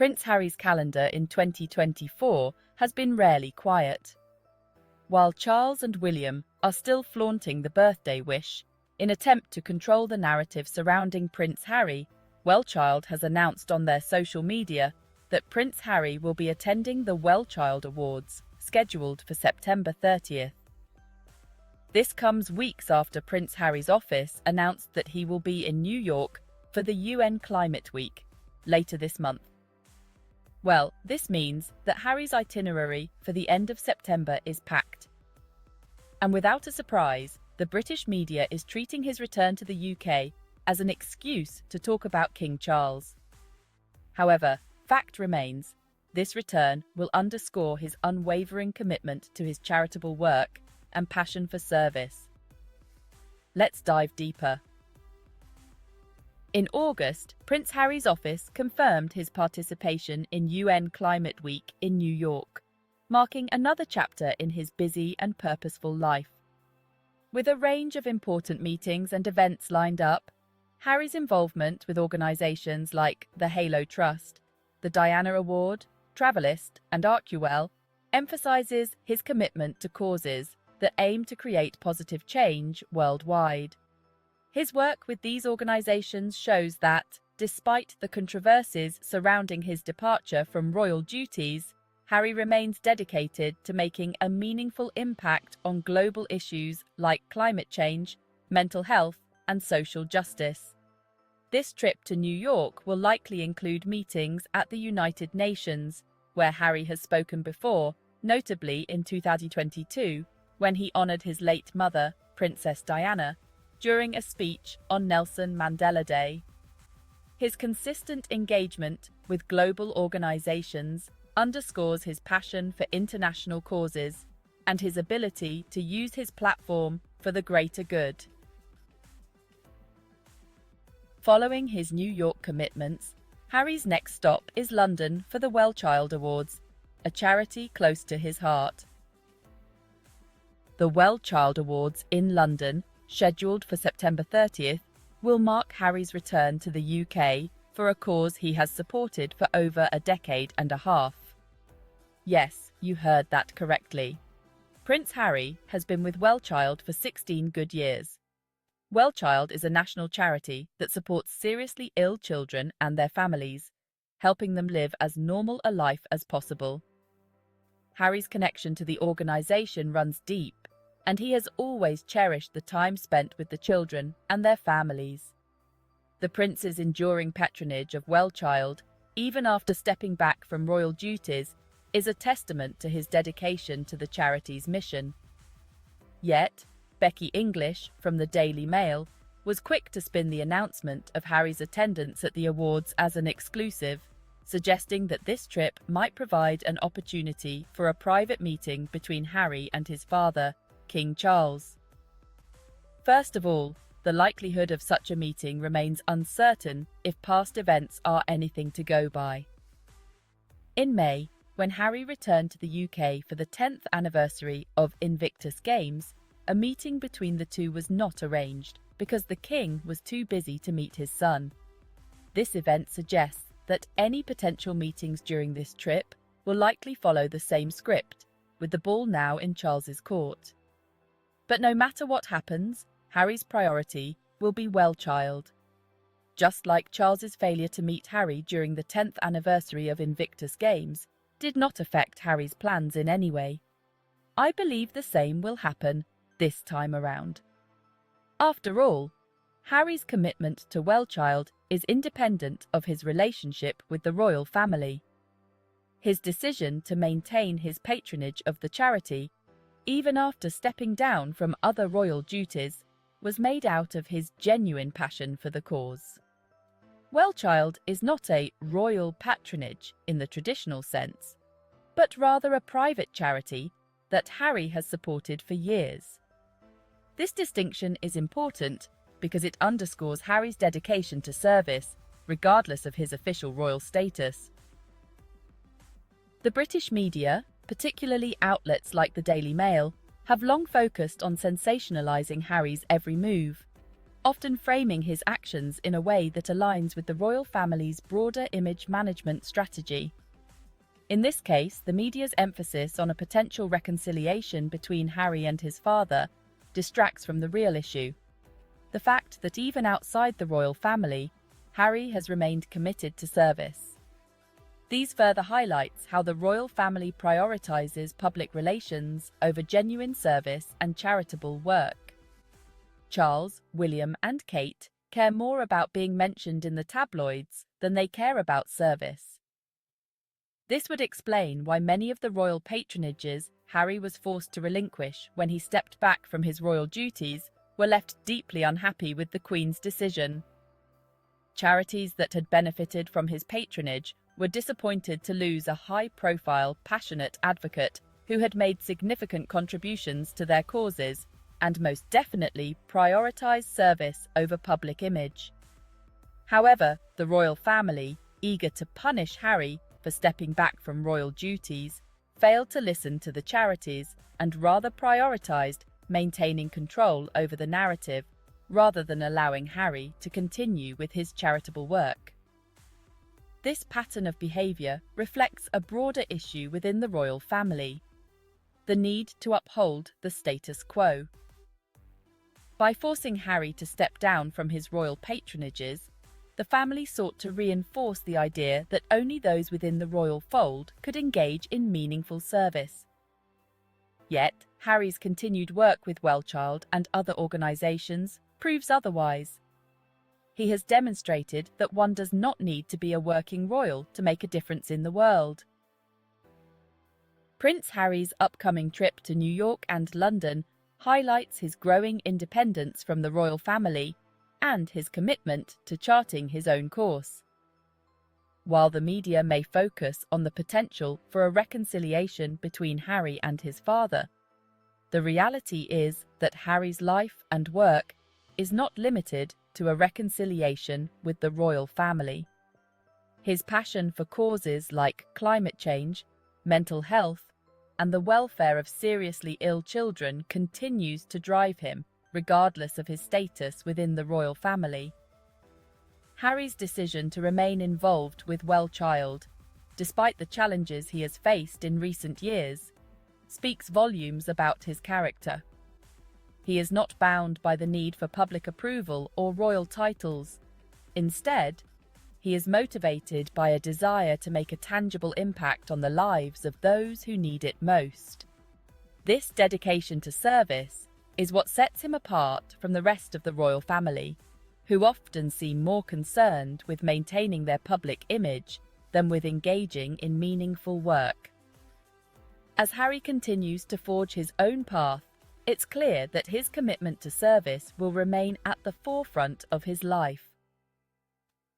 Prince Harry's calendar in 2024 has been rarely quiet. While Charles and William are still flaunting the birthday wish, in attempt to control the narrative surrounding Prince Harry, WellChild has announced on their social media that Prince Harry will be attending the WellChild Awards, scheduled for September 30th. This comes weeks after Prince Harry's office announced that he will be in New York for the UN Climate Week later this month. Well, this means that Harry's itinerary for the end of September is packed. And without a surprise, the British media is treating his return to the UK as an excuse to talk about King Charles. However, fact remains, this return will underscore his unwavering commitment to his charitable work and passion for service. Let's dive deeper. In August, Prince Harry's office confirmed his participation in UN Climate Week in New York, marking another chapter in his busy and purposeful life. With a range of important meetings and events lined up, Harry's involvement with organisations like the Halo Trust, the Diana Award, Travelist, and ArcUL emphasises his commitment to causes that aim to create positive change worldwide. His work with these organisations shows that, despite the controversies surrounding his departure from royal duties, Harry remains dedicated to making a meaningful impact on global issues like climate change, mental health, and social justice. This trip to New York will likely include meetings at the United Nations, where Harry has spoken before, notably in 2022, when he honoured his late mother, Princess Diana, during a speech on Nelson Mandela Day. His consistent engagement with global organisations underscores his passion for international causes and his ability to use his platform for the greater good. Following his New York commitments, Harry's next stop is London for the WellChild Awards, a charity close to his heart. The WellChild Awards in London, scheduled for September 30th, will mark Harry's return to the UK for a cause he has supported for over a decade and a half. Yes, you heard that correctly. Prince Harry has been with WellChild for 16 good years. WellChild is a national charity that supports seriously ill children and their families, helping them live as normal a life as possible. Harry's connection to the organisation runs deep, and he has always cherished the time spent with the children and their families. The Prince's enduring patronage of WellChild, even after stepping back from royal duties, is a testament to his dedication to the charity's mission. Yet, Becky English, from the Daily Mail, was quick to spin the announcement of Harry's attendance at the awards as an exclusive, suggesting that this trip might provide an opportunity for a private meeting between Harry and his father, King Charles. First of all, the likelihood of such a meeting remains uncertain if past events are anything to go by. In May, when Harry returned to the UK for the 10th anniversary of Invictus Games, a meeting between the two was not arranged because the King was too busy to meet his son. This event suggests that any potential meetings during this trip will likely follow the same script, with the ball now in Charles's court. But no matter what happens, Harry's priority will be WellChild. Just like Charles's failure to meet Harry during the 10th anniversary of Invictus Games did not affect Harry's plans in any way, I believe the same will happen this time around. After all, Harry's commitment to WellChild is independent of his relationship with the royal family. His decision to maintain his patronage of the charity, even after stepping down from other royal duties, was made out of his genuine passion for the cause. WellChild is not a royal patronage in the traditional sense, but rather a private charity that Harry has supported for years. This distinction is important because it underscores Harry's dedication to service, regardless of his official royal status. The British media, particularly outlets like the Daily Mail, have long focused on sensationalising Harry's every move. often framing his actions in a way that aligns with the royal family's broader image management strategy. In this case, the media's emphasis on a potential reconciliation between Harry and his father distracts from the real issue: the fact that even outside the royal family, Harry has remained committed to service. These further highlights how the royal family prioritizes public relations over genuine service and charitable work. Charles, William, and Kate care more about being mentioned in the tabloids than they care about service. This would explain why many of the royal patronages Harry was forced to relinquish when he stepped back from his royal duties were left deeply unhappy with the Queen's decision. Charities that had benefited from his patronage were disappointed to lose a high-profile, passionate advocate who had made significant contributions to their causes and most definitely prioritized service over public image. However, the royal family, eager to punish Harry for stepping back from royal duties, failed to listen to the charities and rather prioritized maintaining control over the narrative rather than allowing Harry to continue with his charitable work. This pattern of behavior reflects a broader issue within the royal family: the need to uphold the status quo. By forcing Harry to step down from his royal patronages, the family sought to reinforce the idea that only those within the royal fold could engage in meaningful service. Yet, Harry's continued work with WellChild and other organisations proves otherwise. He has demonstrated that one does not need to be a working royal to make a difference in the world. Prince Harry's upcoming trip to New York and London highlights his growing independence from the royal family and his commitment to charting his own course. While the media may focus on the potential for a reconciliation between Harry and his father, the reality is that Harry's life and work is not limited to a reconciliation with the royal family. His passion for causes like climate change, mental health, and the welfare of seriously ill children continues to drive him, regardless of his status within the royal family. Harry's decision to remain involved with WellChild, despite the challenges he has faced in recent years, speaks volumes about his character. He is not bound by the need for public approval or royal titles. Instead, he is motivated by a desire to make a tangible impact on the lives of those who need it most. This dedication to service is what sets him apart from the rest of the royal family, who often seem more concerned with maintaining their public image than with engaging in meaningful work. As Harry continues to forge his own path, it's clear that his commitment to service will remain at the forefront of his life.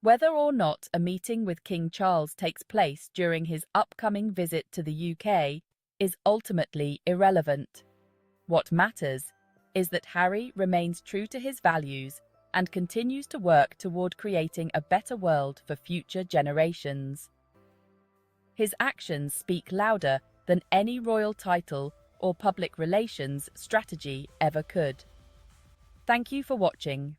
Whether or not a meeting with King Charles takes place during his upcoming visit to the UK is ultimately irrelevant. What matters is that Harry remains true to his values and continues to work toward creating a better world for future generations. His actions speak louder than any royal title or public relations strategy ever could. Thank you for watching.